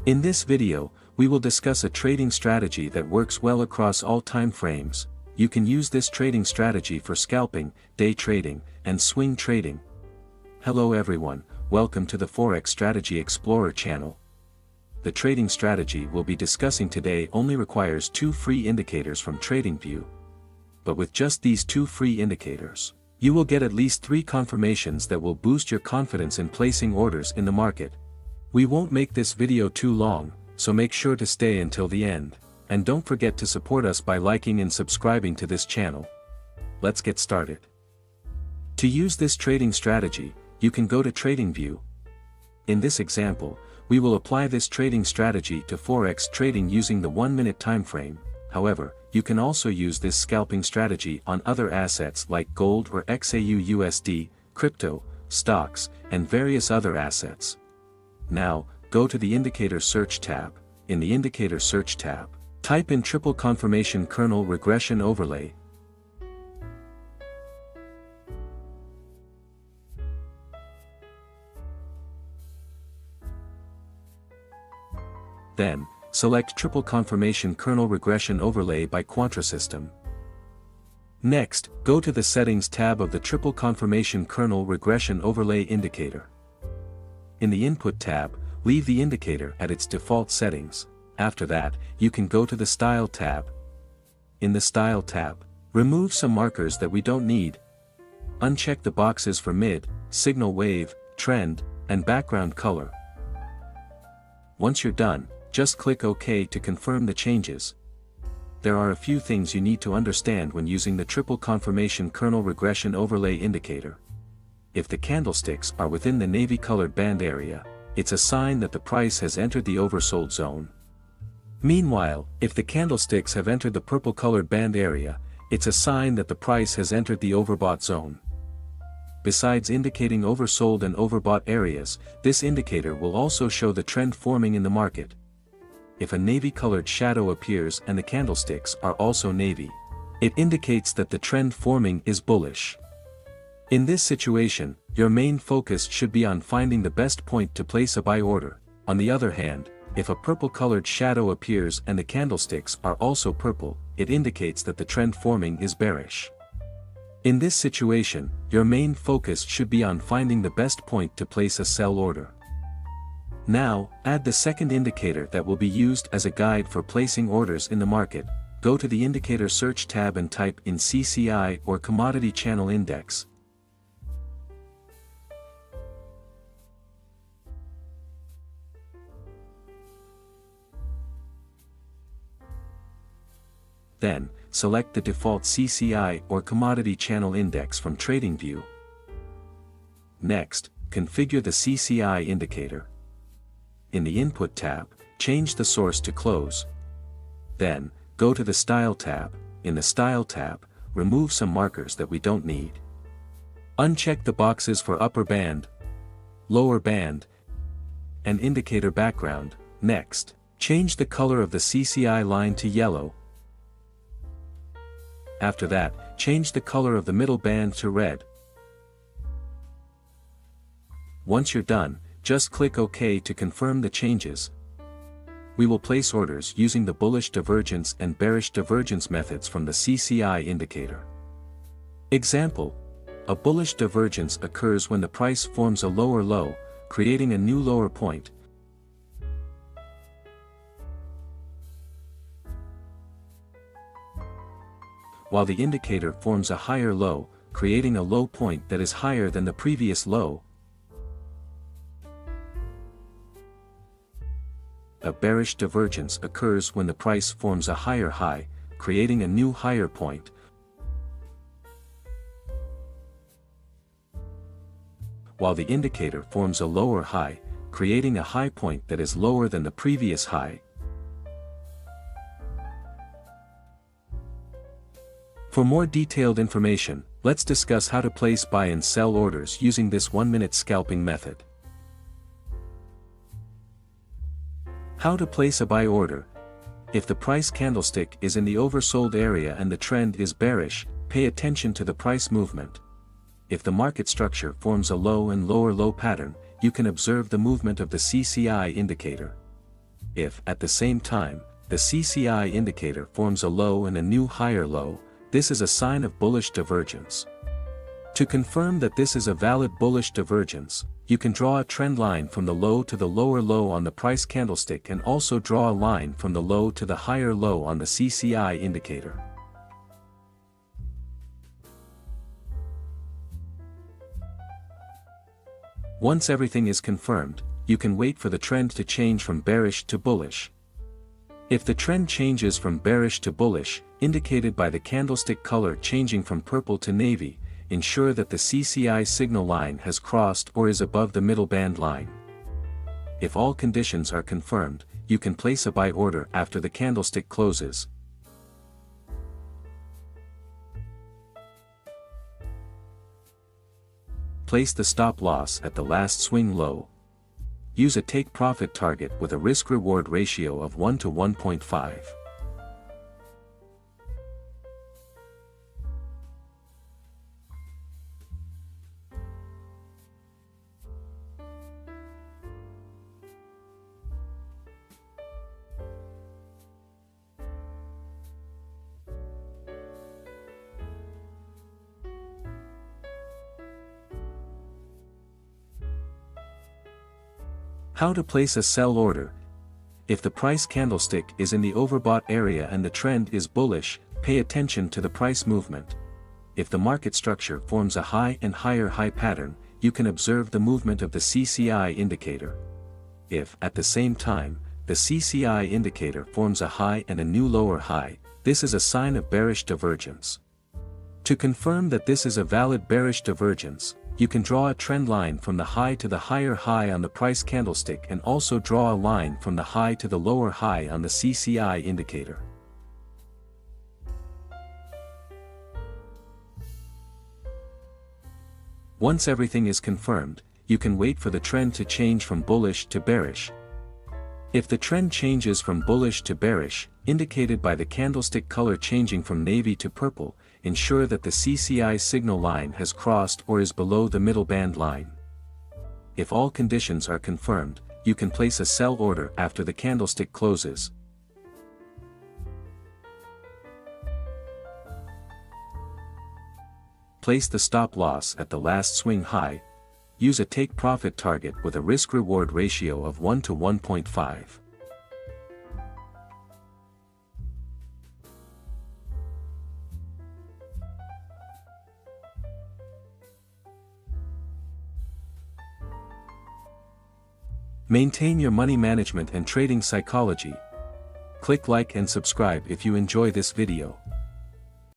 In this video, we will discuss a trading strategy that works well across all time frames. You can use this trading strategy for scalping, day trading, and swing trading. Hello everyone, welcome to the Forex Strategy Explorer channel. The trading strategy we'll be discussing today only requires 2 free indicators from Tradingview. But with just these 2 free indicators, you will get at least 3 confirmations that will boost your confidence in placing orders in the market. We won't make this video too long, so make sure to stay until the end, and don't forget to support us by liking and subscribing to this channel. Let's get started. To use this trading strategy, you can go to Tradingview. In this example, we will apply this trading strategy to Forex trading using the 1-minute time frame. However, you can also use this scalping strategy on other assets like gold or xauusd, crypto, stocks, and various other assets. Now, go to the Indicator Search tab. In the Indicator Search tab, type in Triple Confirmation Kernel Regression Overlay. Then, select Triple Confirmation Kernel Regression Overlay by Quantrasystem. Next, go to the Settings tab of the Triple Confirmation Kernel Regression Overlay indicator. In the Input tab, leave the indicator at its default settings. After that, you can go to the Style tab. In the Style tab, remove some markers that we don't need. Uncheck the boxes for mid, signal wave, trend, and background color. Once you're done, just click OK to confirm the changes. There are a few things you need to understand when using the Triple Confirmation Kernel Regression Overlay indicator. If the candlesticks are within the navy-colored band area, it's a sign that the price has entered the oversold zone. Meanwhile, if the candlesticks have entered the purple-colored band area, it's a sign that the price has entered the overbought zone. Besides indicating oversold and overbought areas, this indicator will also show the trend forming in the market. If a navy-colored shadow appears and the candlesticks are also navy, it indicates that the trend forming is bullish. In this situation, your main focus should be on finding the best point to place a buy order. On the other hand, if a purple-colored shadow appears and the candlesticks are also purple, it indicates that the trend forming is bearish. In this situation, your main focus should be on finding the best point to place a sell order. Now, add the second indicator that will be used as a guide for placing orders in the market. Go to the Indicator Search tab and type in CCI or Commodity Channel Index. Then, select the default CCI or Commodity Channel Index from Tradingview. Next, configure the CCI indicator. In the Input tab, change the source to close. Then, go to the Style tab. In the Style tab, remove some markers that we don't need. Uncheck the boxes for upper band, lower band, and indicator background. Next, change the color of the CCI line to yellow. After that, change the color of the middle band to red. Once you're done, just click OK to confirm the changes. We will place orders using the bullish divergence and bearish divergence methods from the CCI indicator. Example: a bullish divergence occurs when the price forms a lower low, creating a new lower point. While the indicator forms a higher low, creating a low point that is higher than the previous low. A bearish divergence occurs when the price forms a higher high, creating a new higher point. While the indicator forms a lower high, creating a high point that is lower than the previous high. For more detailed information, let's discuss how to place buy and sell orders using this 1-minute scalping method. How to place a buy order. If the price candlestick is in the oversold area and the trend is bearish, pay attention to the price movement. If the market structure forms a low and lower low pattern, you can observe the movement of the CCI indicator. If, at the same time, the CCI indicator forms a low and a new higher low, this is a sign of bullish divergence. To confirm that this is a valid bullish divergence, you can draw a trend line from the low to the lower low on the price candlestick and also draw a line from the low to the higher low on the CCI indicator. Once everything is confirmed, you can wait for the trend to change from bearish to bullish. If the trend changes from bearish to bullish, indicated by the candlestick color changing from purple to navy, ensure that the CCI signal line has crossed or is above the middle band line. If all conditions are confirmed, you can place a buy order after the candlestick closes. Place the stop loss at the last swing low. Use a take profit target with a risk-reward ratio of 1 to 1.5. How to place a sell order. If the price candlestick is in the overbought area and the trend is bullish, pay attention to the price movement. If the market structure forms a high and higher high pattern, you can observe the movement of the CCI indicator. If, at the same time, the CCI indicator forms a high and a new lower high, this is a sign of bearish divergence. To confirm that this is a valid bearish divergence, you can draw a trend line from the high to the higher high on the price candlestick and also draw a line from the high to the lower high on the CCI indicator. Once everything is confirmed, you can wait for the trend to change from bullish to bearish. If the trend changes from bullish to bearish, indicated by the candlestick color changing from navy to purple, ensure that the CCI signal line has crossed or is below the middle band line. If all conditions are confirmed, you can place a sell order after the candlestick closes. Place the stop loss at the last swing high. Use a take profit target with a risk-reward ratio of 1 to 1.5. Maintain your money management and trading psychology. Click like and subscribe if you enjoy this video.